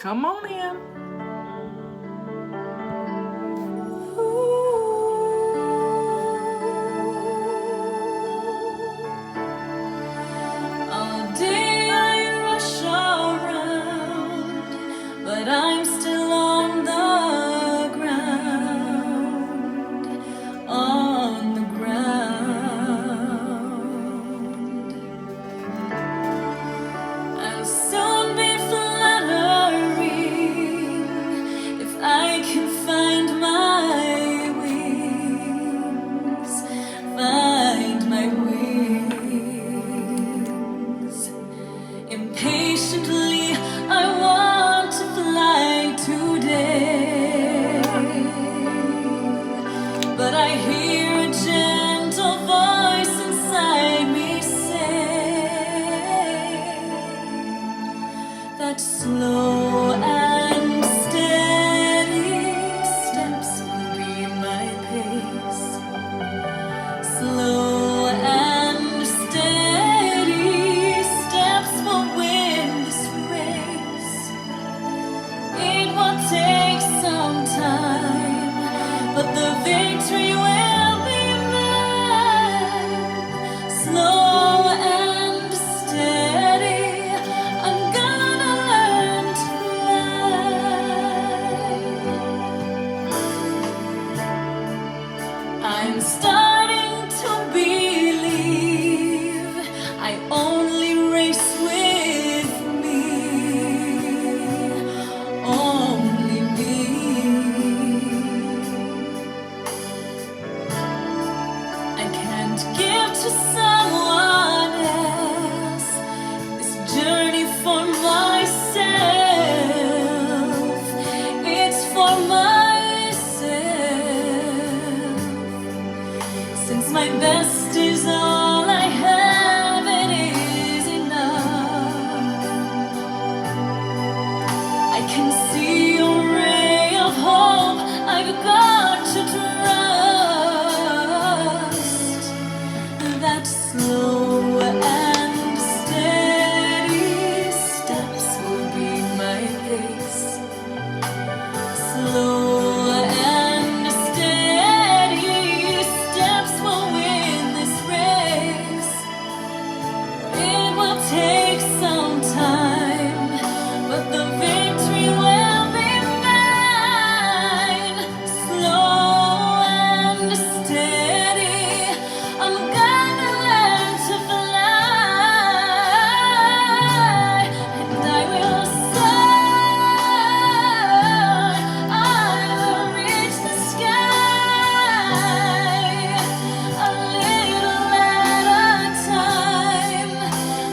Come on in. All day I rush around, but I'm still on the ground, on the ground. I'll soon be fluttering if I can find my wings, find my wings. Impatiently, I want to fly today, but I hear a gentle voice inside me say that slow and steady steps will be my pace. Slow and steady steps will win this race. It will take some time, but the victory will be mine. Slow and steady, I'm gonna learn to fly. I'm starting to believe I only race with me, only me. I can't give to someone else this journey for myself. It's for myself. Since my best is all I have, it is enough. I can see a ray of hope. I've got to trust that slow and steady steps will be my pace. Slow and steady steps will win this race. It will take some time, but the victory will be mine. Slow and steady, I'm gonna learn to fly, and I will soar. I will reach the sky, a little at a time.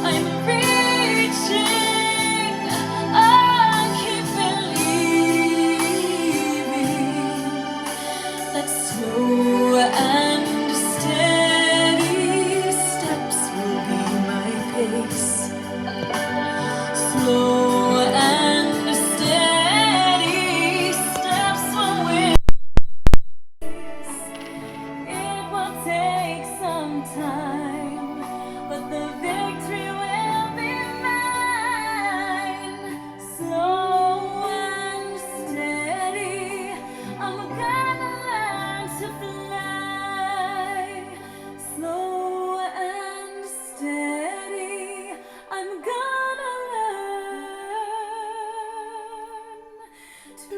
I'm reaching, I keep believing that slow and steady steps will be my pace. Slow and steady steps will win. It will take some time, but the victory will be mine. Slow and steady, I'm gonna learn to fly. Slow and steady, I'm gonna learn to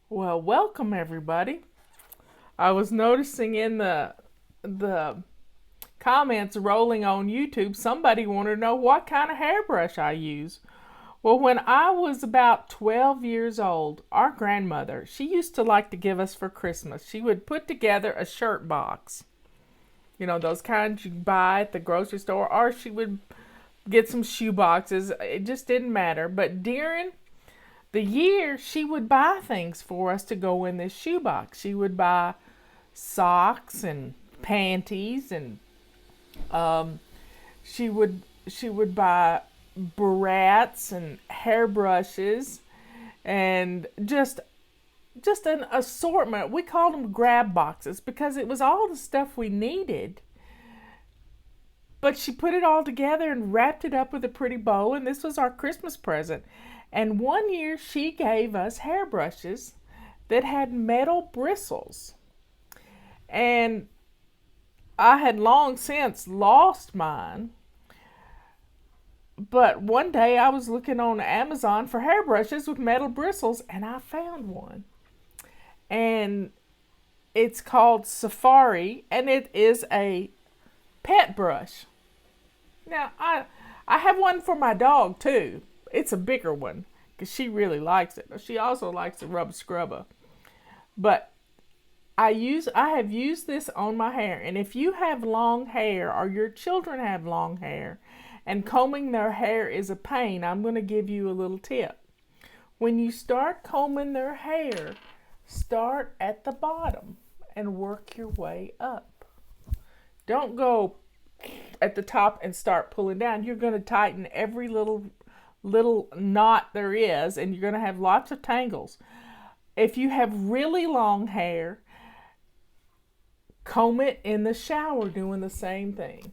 Well, welcome everybody. I was noticing in the comments rolling on YouTube, somebody wanted to know what kind of hairbrush I use. Well, when I was about 12 years old, our grandmother, she used to like to give us for Christmas. She would put together a shirt box. You know, those kinds you buy at the grocery store, or she would get some shoe boxes. It just didn't matter. But during the year, she would buy things for us to go in this shoebox. She would buy socks and panties, and she would buy barrettes and hairbrushes, and just an assortment. We called them grab boxes because it was all the stuff we needed. But she put it all together and wrapped it up with a pretty bow, and this was our Christmas present. And one year she gave us hairbrushes that had metal bristles. And I had long since lost mine. But one day I was looking on Amazon for hairbrushes with metal bristles, and I found one. And it's called Safari, and it is a pet brush. Now, I have one for my dog too. It's a bigger one because she really likes it. She also likes to rub scrubber. But I have used this on my hair, and if you have long hair or your children have long hair and combing their hair is a pain, I'm going to give you a little tip. When you start combing their hair, start at the bottom and work your way up. Don't go at the top and start pulling down. You're going to tighten every little knot there is, and you're going to have lots of tangles. If you have really long hair, comb it in the shower doing the same thing.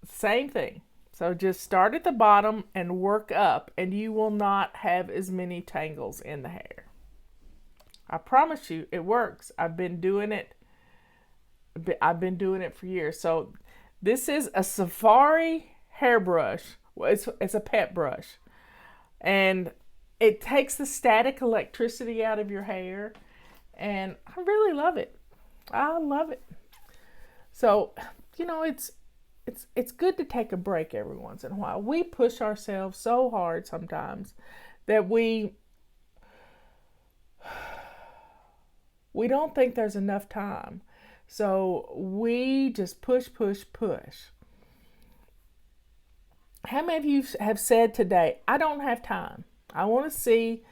Same thing. So just start at the bottom and work up, and you will not have as many tangles in the hair. I promise you, it works. I've been doing it for years. So this is a Safari hairbrush. Well, it's a pet brush. And it takes the static electricity out of your hair. And I really love it. I love it. So, it's good to take a break every once in a while. We push ourselves so hard sometimes that we don't think there's enough time. So we just push. How many of you have said today, I don't have time. I want to see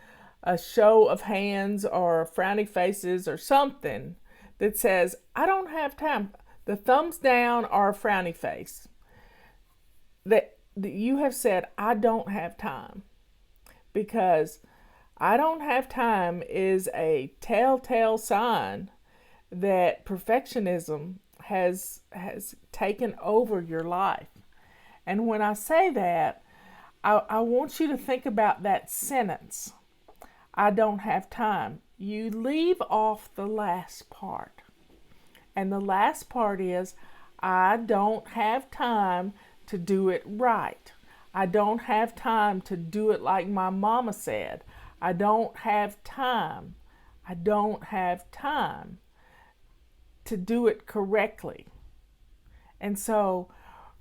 a show of hands or frowny faces or something that says, I don't have time. The thumbs down or a frowny face. That you have said, I don't have time. Because I don't have time is a telltale sign that perfectionism has taken over your life. And when I say that, I want you to think about that sentence. I don't have time. You leave off the last part. And the last part is, I don't have time to do it right. I don't have time to do it like my mama said. I don't have time. I don't have time to do it correctly. And so,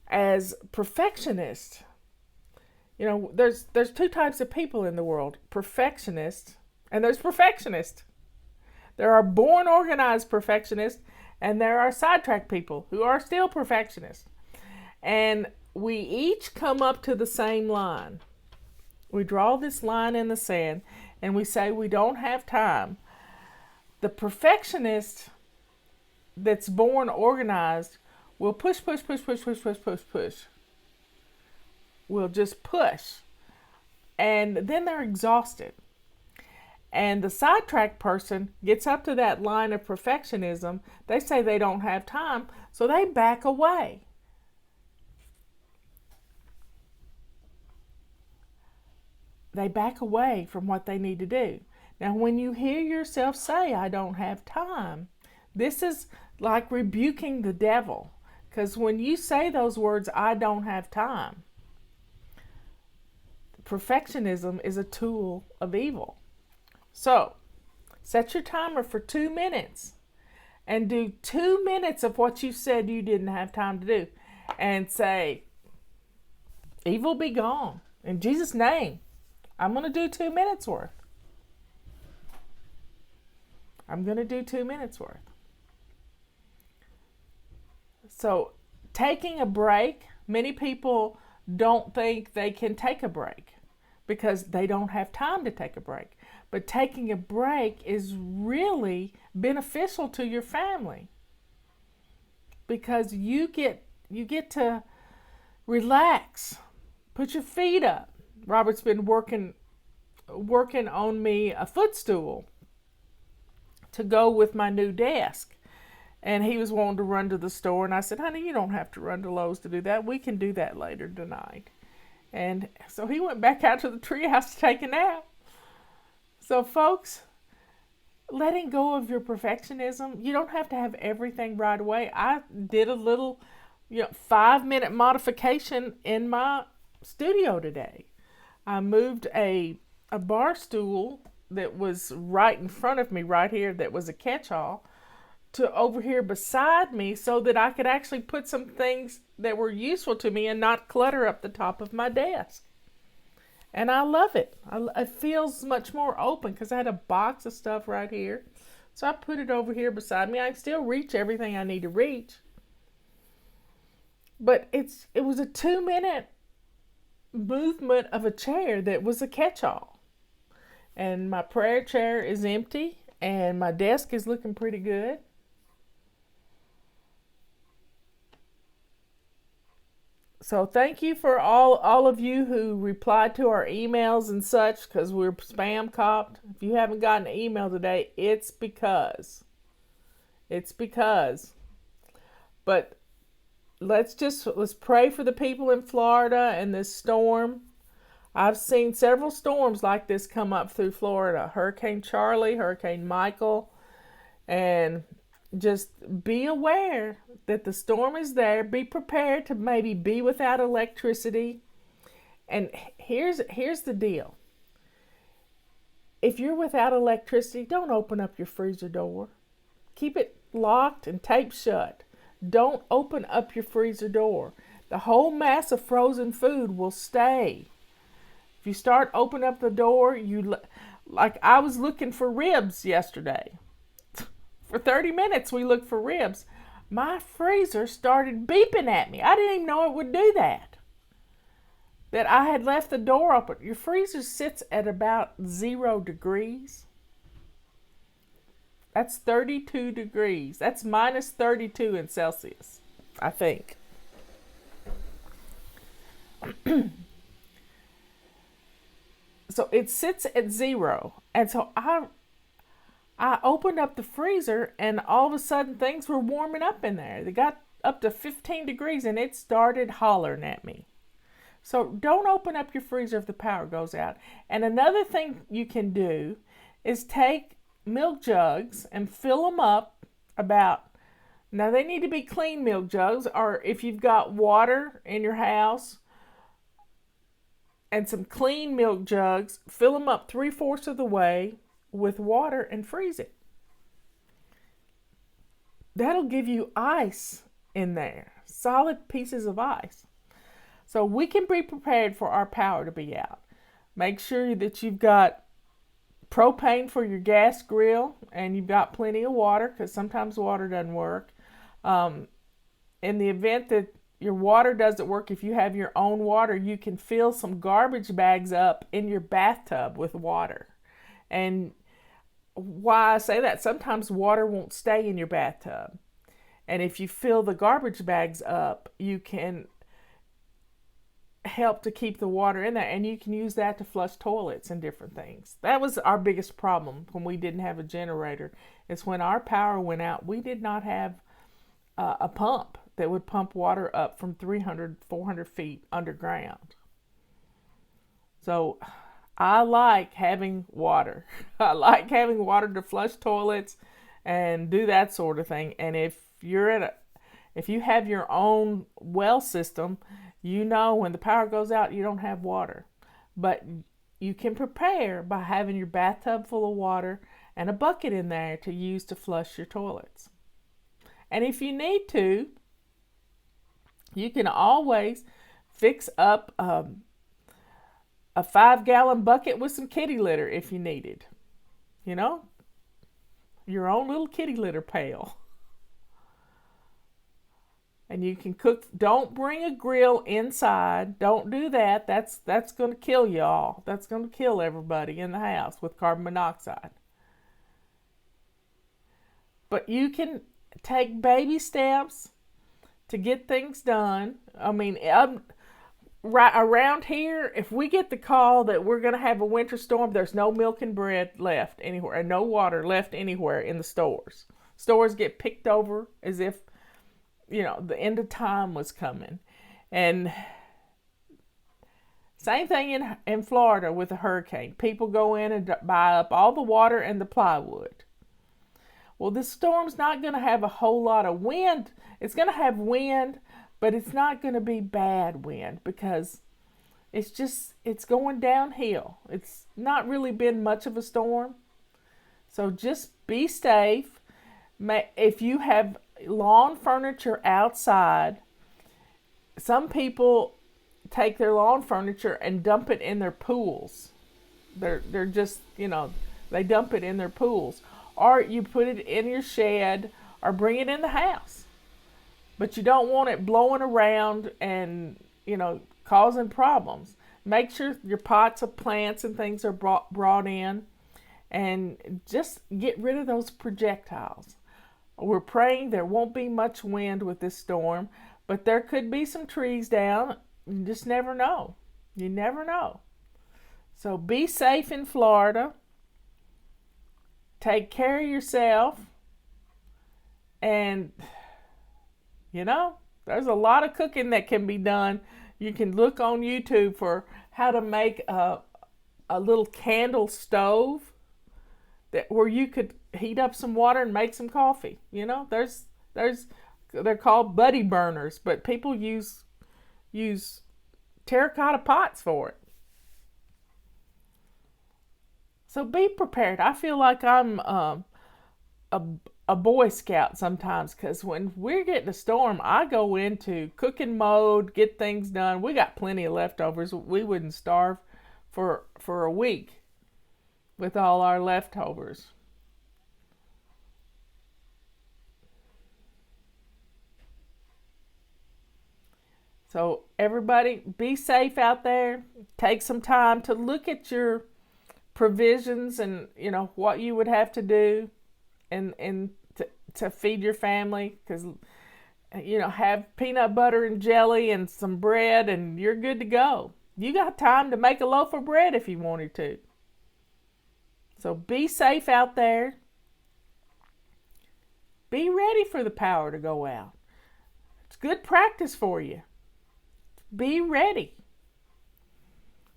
as perfectionists, there's two types of people in the world. Perfectionists, and there's perfectionists. There are born organized perfectionists, and there are sidetracked people who are still perfectionists. And we each come up to the same line. We draw this line in the sand, and we say we don't have time. The perfectionist that's born organized will push. Will just push. And then they're exhausted. And the sidetracked person gets up to that line of perfectionism. They say they don't have time, so they back away. They back away from what they need to do. Now, when you hear yourself say, I don't have time, this is like rebuking the devil. Because when you say those words, I don't have time, perfectionism is a tool of evil. So, set your timer for 2 minutes and do 2 minutes of what you said you didn't have time to do. And say, evil be gone. In Jesus' name, I'm going to do 2 minutes worth. I'm going to do 2 minutes worth. So, taking a break, many people don't think they can take a break because they don't have time to take a break. But taking a break is really beneficial to your family because you get to relax. Put your feet up. Robert's been working on me a footstool to go with my new desk. And he was wanting to run to the store, and I said, honey, you don't have to run to Lowe's to do that. We can do that later tonight. And so he went back out to the treehouse to take a nap. So, folks, letting go of your perfectionism, you don't have to have everything right away. I did a little 5-minute modification in my studio today. I moved a bar stool that was right in front of me right here that was a catch-all to over here beside me so that I could actually put some things that were useful to me and not clutter up the top of my desk. And I love it. It feels much more open because I had a box of stuff right here. So I put it over here beside me. I can still reach everything I need to reach. But it was a 2-minute movement of a chair that was a catch-all. And my prayer chair is empty and my desk is looking pretty good. So thank you for all of you who replied to our emails and such, because we're spam copped. If you haven't gotten an email today, it's because. But let's pray for the people in Florida and this storm. I've seen several storms like this come up through Florida. Hurricane Charlie, Hurricane Michael, and just be aware that the storm is there. Be prepared to maybe be without electricity. And here's the deal. If you're without electricity, don't open up your freezer door. Keep it locked and taped shut. Don't open up your freezer door. The whole mass of frozen food will stay. If you start opening up the door, like I was looking for ribs yesterday. For 30 minutes, we looked for ribs. My freezer started beeping at me. I didn't even know it would do that. That I had left the door open. Your freezer sits at about 0 degrees. That's 32 degrees. That's minus 32 in Celsius, I think. So it sits at 0. And so I opened up the freezer and all of a sudden things were warming up in there. They got up to 15 degrees and it started hollering at me. So don't open up your freezer if the power goes out. And another thing you can do is take milk jugs and fill them up now they need to be clean milk jugs, or if you've got water in your house and some clean milk jugs, fill them up 3/4 of the way with water and freeze it. That'll give you ice in there, solid pieces of ice. So we can be prepared for our power to be out. Make sure that you've got propane for your gas grill and you've got plenty of water, because sometimes water doesn't work. In the event that your water doesn't work, if you have your own water, you can fill some garbage bags up in your bathtub with water. And why I say that, sometimes water won't stay in your bathtub. And if you fill the garbage bags up, you can help to keep the water in there, and you can use that to flush toilets and different things. That was our biggest problem when we didn't have a generator. It's when our power went out, we did not have a pump that would pump water up from 300, 400 feet underground. So I like having water. I like having water to flush toilets and do that sort of thing. And if you have your own well system, you know when the power goes out, you don't have water. But you can prepare by having your bathtub full of water and a bucket in there to use to flush your toilets. And if you need to, you can always fix up a 5-gallon bucket with some kitty litter if you needed. You know, your own little kitty litter pail. And you can cook. Don't bring a grill inside. Don't do that. That's going to kill you all. That's going to kill everybody in the house with carbon monoxide. But you can take baby steps to get things done. I mean, right around here, if we get the call that we're going to have a winter storm, there's no milk and bread left anywhere, and no water left anywhere in the stores. Stores get picked over as if, the end of time was coming. And same thing in Florida with a hurricane. People go in and buy up all the water and the plywood. Well, this storm's not going to have a whole lot of wind. It's going to have wind, but it's not going to be bad wind because it's going downhill. It's not really been much of a storm. So just be safe. If you have lawn furniture outside, some people take their lawn furniture and dump it in their pools. They're just, they dump it in their pools. Or you put it in your shed or bring it in the house. But you don't want it blowing around and, causing problems. Make sure your pots of plants and things are brought in, and just get rid of those projectiles. We're praying there won't be much wind with this storm, but there could be some trees down. You just never know. You never know. So be safe in Florida. Take care of yourself. And, there's a lot of cooking that can be done. You can look on YouTube for how to make a little candle stove where you could heat up some water and make some coffee. They're called buddy burners, but people use terracotta pots for it. So be prepared. I feel like I'm a Boy Scout sometimes, because when we're getting a storm, I go into cooking mode, get things done. We got plenty of leftovers. We wouldn't starve for a week with all our leftovers. So everybody, be safe out there. Take some time to look at your provisions and what you would have to do and to feed your family, because have peanut butter and jelly and some bread and you're good to go. You got time to make a loaf of bread if you wanted to. So be safe out there. Be ready for the power to go out. It's good practice for you. Be ready,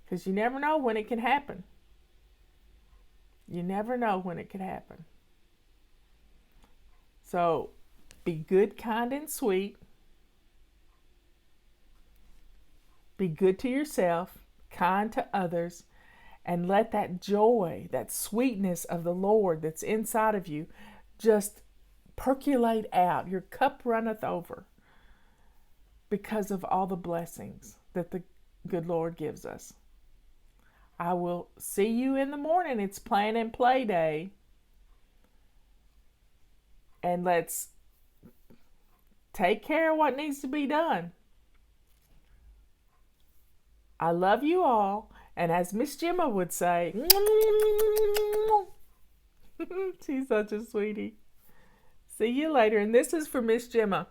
because you never know when it can happen. You never know when it could happen. So be good, kind, and sweet. Be good to yourself, kind to others, and let that joy, that sweetness of the Lord that's inside of you just percolate out. Your cup runneth over because of all the blessings that the good Lord gives us. I will see you in the morning. It's Plan and Play Day. And let's take care of what needs to be done. I love you all. And as Miss Gemma would say, she's such a sweetie. See you later. And this is for Miss Gemma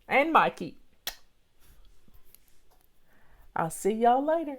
and Mikey. I'll see y'all later.